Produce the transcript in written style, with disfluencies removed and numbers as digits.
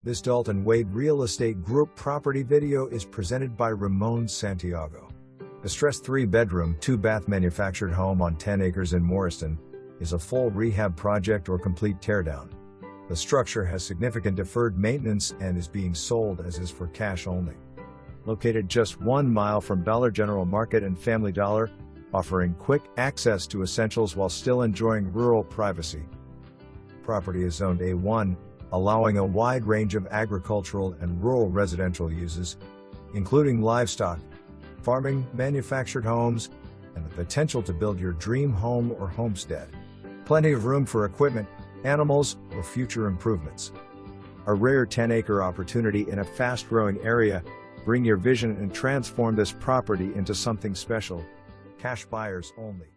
This Dalton Wade Real Estate Group property video is presented by Ramon Santiago. A stressed 3-bedroom, 2-bath manufactured home on 10 acres in Morriston is a full rehab project or complete teardown. The structure has significant deferred maintenance and is being sold as is for cash only. Located just 1 mile from Dollar General Market and Family Dollar, offering quick access to essentials while still enjoying rural privacy. Property is zoned A1, allowing a wide range of agricultural and rural residential uses, including livestock, farming, manufactured homes, and the potential to build your dream home or homestead. Plenty of room for equipment, animals, or future improvements. A rare 10-acre opportunity in a fast-growing area. Bring your vision and transform this property into something special. Cash buyers only.